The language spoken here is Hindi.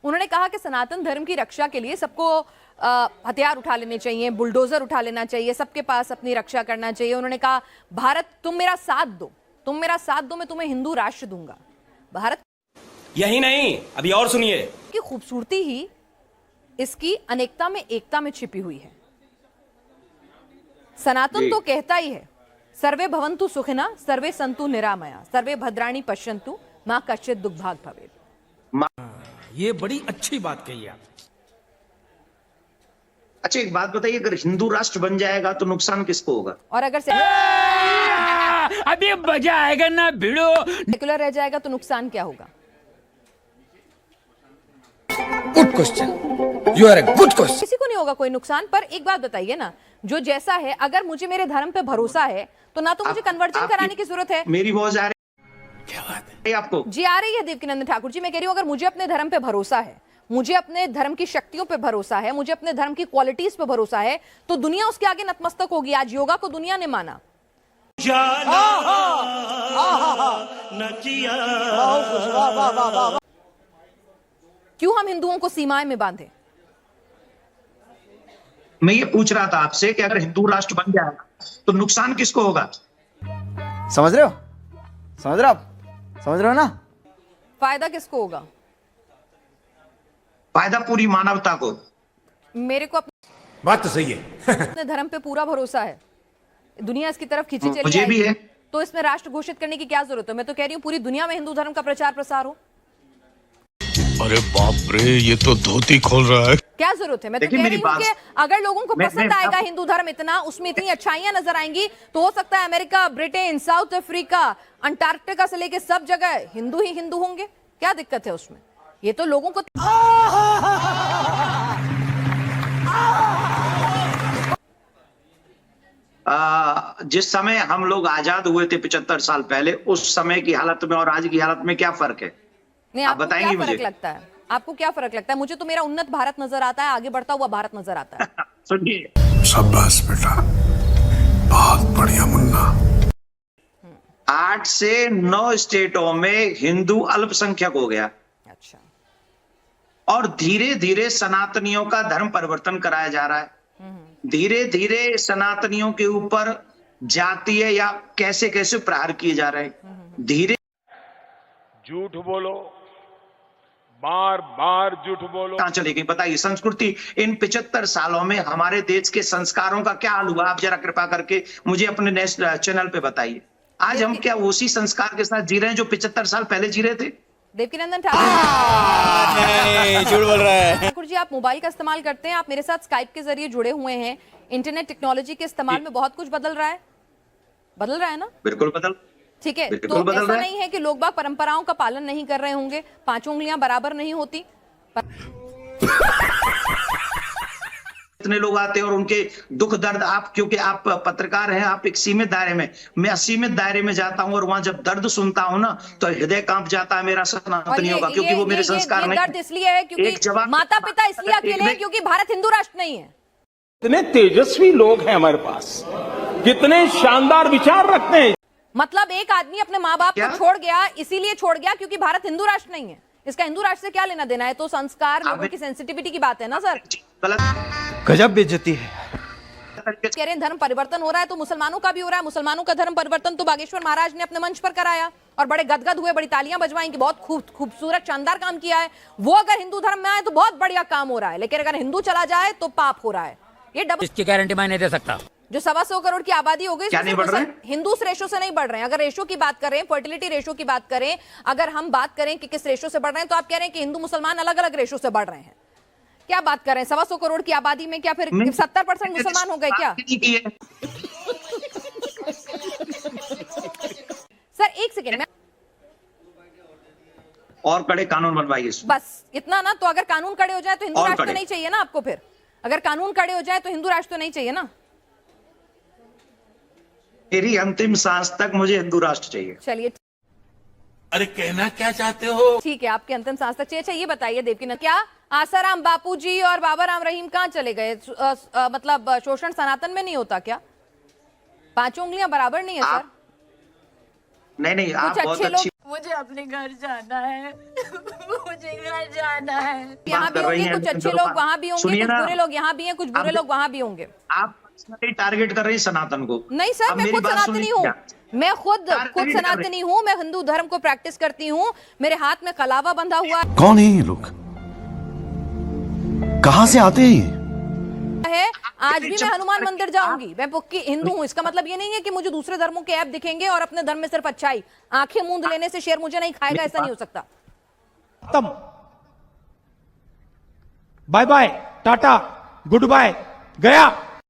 उन्होंने कहा कि सनातन धर्म की रक्षा के लिए सबको हथियार उठा लेने चाहिए, बुलडोजर उठा लेना चाहिए, सबके पास अपनी रक्षा करना चाहिए। उन्होंने कहा भारत तुम मेरा साथ दो, तुम मेरा साथ दो, मैं तुम्हें हिंदू राष्ट्र दूंगा। भारत यही नहीं, अभी और सुनिए की खूबसूरती ही इसकी अनेकता में एकता में छिपी हुई है। सनातन तो कहता ही है सर्वे भवन्तु सुखिना सर्वे सन्तु निरामया सर्वे भद्राणि पश्यन्तु मां कश्चित् दुर्भाग् भवेत्। ये बड़ी अच्छी बात कही आप। अच्छा एक बात बताइए, अगर हिंदू राष्ट्र बन जाएगा तो नुकसान किसको होगा? और अगर अभी मजा आएगा ना भिड़ो। सेक्युलर रह जाएगा तो नुकसान क्या होगा? Good question, you are a good question. किसी को नहीं होगा कोई नुकसान। पर एक बात बताइए ना, जो जैसा है, अगर मुझे मेरे धर्म पे भरोसा है तो ना तो मुझे कन्वर्जन कराने की जरूरत है। मेरी आवाज आ रही क्या बात है आपको? जी आ रही है देवकीनंदन ठाकुर जी। मैं कह रही हूँ अगर मुझे अपने धर्म पे भरोसा है, मुझे अपने धर्म की शक्तियों पे भरोसा है, मुझे अपने धर्म की क्वालिटीज पे भरोसा है, तो दुनिया उसके आगे नतमस्तक होगी। आज योगा को दुनिया ने माना। क्यों हम हिंदुओं को सीमाएं में बांधे? मैं ये पूछ रहा था आपसे कि अगर हिंदू राष्ट्र बन जाएगा तो नुकसान किसको होगा? समझ रहे हो? समझ रहे हो आप? समझ रहे हो ना? फायदा किसको होगा? फायदा पूरी मानवता को। मेरे को बात तो सही है। अपने धर्म पे पूरा भरोसा है, दुनिया इसकी तरफ खींची चली मुझे भी जाएगी, है। तो इसमें राष्ट्र घोषित करने की क्या जरूरत है? मैं तो कह रही हूँ पूरी दुनिया में हिंदू धर्म का प्रचार प्रसार हो। अरे बाप रे, ये तो धोती खोल रहा है। क्या जरूरत है? मैं तो कह रही हूँ कि अगर लोगों को पसंद आएगा हिंदू धर्म इतना, उसमें इतनी अच्छाइयां नजर आएंगी, तो हो सकता है America, Britain, south Africa, Antarctica से लेके सब जगह हिंदू ही हिंदू होंगे। क्या दिक्कत है उसमें? ये तो लोगों को जिस समय हम लोग आजाद हुए थे 75 साल पहले, उस समय की हालत में और आज की हालत में क्या फर्क है? नहीं, आप आपको बताएंगे क्या फर्क मुझे? लगता है? आपको क्या फर्क लगता है? मुझे तो मेरा उन्नत भारत नजर आता है, आगे बढ़ता हुआ भारत नजर आता है। सुनिए, शाबाश बेटा, बहुत बढ़िया मुन्ना। 8 से 9 स्टेटों में हिंदू अल्पसंख्यक हो गया अच्छा। और धीरे धीरे सनातनियों का धर्म परिवर्तन कराया जा रहा है। धीरे धीरे सनातनियों के ऊपर जातीय या कैसे कैसे प्रहार किए जा रहे हैं। धीरे झूठ बोलो, बार बार झूठ बोलो। कहां चली गई बताइए संस्कृति? इन 75 सालों में हमारे देश के संस्कारों का क्या हाल हुआ? आप जरा कृपा करके मुझे अपने नेशनल चैनल पे बताइए। आज हम क्या उसी संस्कार के साथ जी रहे हैं जो 75 साल पहले जी रहे थे? देवकीनंदन ठाकुर, झूठ बोल रहा है। ठाकुर जी, आप मोबाइल का इस्तेमाल करते हैं, आप मेरे साथ स्काइप के जरिए जुड़े हुए हैं। इंटरनेट टेक्नोलॉजी के इस्तेमाल में बहुत कुछ बदल रहा है, बदल रहा है ना? बिल्कुल बदल। ठीक है, बिल्कुल तो बदल ऐसा रहा है। नहीं है कि लोग बाग परंपराओं का पालन नहीं कर रहे होंगे, 5 उंगलियां बराबर नहीं होती। इतने लोग आते हैं और उनके दुख दर्द, आप क्योंकि आप पत्रकार हैं, आप एक सीमित दायरे में, मैं असीमित दायरे में जाता हूं और वहां जब दर्द सुनता हूं ना तो हृदय कांप जाता है मेरा सनातनियों का, क्योंकि वो मेरे संस्कार नहीं। दर्द इसलिए है क्योंकि माता पिता इसलिए अकेले हैं क्योंकि भारत हिंदू राष्ट्र नहीं है। कितने तेजस्वी लोग हैं हमारे पास, कितने शानदार विचार रखते हैं। मतलब एक आदमी अपने माँ बाप को छोड़ गया, इसीलिए छोड़ गया क्योंकि भारत हिंदू राष्ट्र नहीं है। इसका हिंदू राष्ट्र से क्या लेना देना है? तो संस्कार, लोगों की सेंसिटिविटी की बात है ना सर। गजब बेइज्जती है। कह रहे हैं धर्म परिवर्तन हो रहा है तो मुसलमानों का भी हो रहा है। मुसलमानों का धर्म परिवर्तन तो बागेश्वर महाराज ने अपने मंच पर कराया और बड़े गदगद हुए, बड़ी तालियां बजवाई कि बहुत खूबसूरत शानदार काम किया है। वो अगर हिंदू धर्म में आए तो बहुत बढ़िया काम हो रहा है, लेकिन अगर हिंदू चला जाए तो पाप हो रहा है। ये डबल इसकी गारंटी मैं नहीं दे सकता। जो 125 करोड़ की आबादी हो गई, क्या नहीं बढ़ रहे हैं? हिंदू उस रेशो से नहीं बढ़ रहे हैं। अगर रेशो की बात करें, फर्टिलिटी रेशो की बात करें, अगर हम बात करें कि किस रेशो से बढ़ रहे हैं, तो आप कह रहे हैं कि हिंदू मुसलमान अलग अलग रेशो से बढ़ रहे हैं। क्या बात कर रहे हैं? 125 करोड़ की आबादी में क्या फिर 70% मुसलमान हो गए क्या? सर एक सेकेंड में, और कड़े कानून बनवाइए। बस इतना ना, तो अगर कानून कड़े हो जाए तो हिंदू और राष्ट्र तो कड़े। नहीं चाहिए ना आपको? फिर अगर कानून कड़े हो जाए तो हिंदू राष्ट्र तो नहीं चाहिए ना? मेरी अंतिम सांस तक मुझे हिंदू राष्ट्र चाहिए। चलिए अरे कहना क्या चाहते हो? ठीक है, आपके अंतिम सांस तक चाहिए। अच्छा ये बताइए देवकीनंदन, क्या आसाराम बापूजी और बाबा राम रहीम कहाँ चले गए? मतलब शोषण सनातन में नहीं होता क्या? 5 उंगलियां बराबर नहीं है सर? नहीं, आप कुछ बहुत अच्छे अच्छी लोग मुझे अपने घर जाना है। मुझे घर जाना है। यहाँ भी कर रही होंगे हैं, कुछ अच्छे लेकिन लोग, चलो वहां भी होंगे सुनिए कुछ ना। बुरे लोग, यहाँ भी हैं कुछ बुरे आप- लोग, वहां भी होंगे। आप पर्सनली टारगेट कर रही हैं सनातन को। नहीं सर, अब मैं मेरी खुद बात सनातनी सुनिए हूँ, क्या? मैं खुद टारगेट कर सनातनी हूँ, मैं हिंदू धर्म को प्रैक्टिस करती हूँ, मेरे हाथ में कलावा बंधा हुआ कौन है ये लोग? कहाँ से आते हैं ये? है। आज भी मैं हनुमान मंदिर जाऊंगी, मैं पक्की हिंदू हूँ। इसका मतलब ये नहीं है कि मुझे दूसरे धर्मों के ऐप दिखेंगे और अपने धर्म में सिर्फ अच्छाई। आंखें मूंद लेने से शेर मुझे नहीं खाएगा, ऐसा नहीं हो सकता। खत्म। बाय बाय, टाटा, गुड बाय, गया।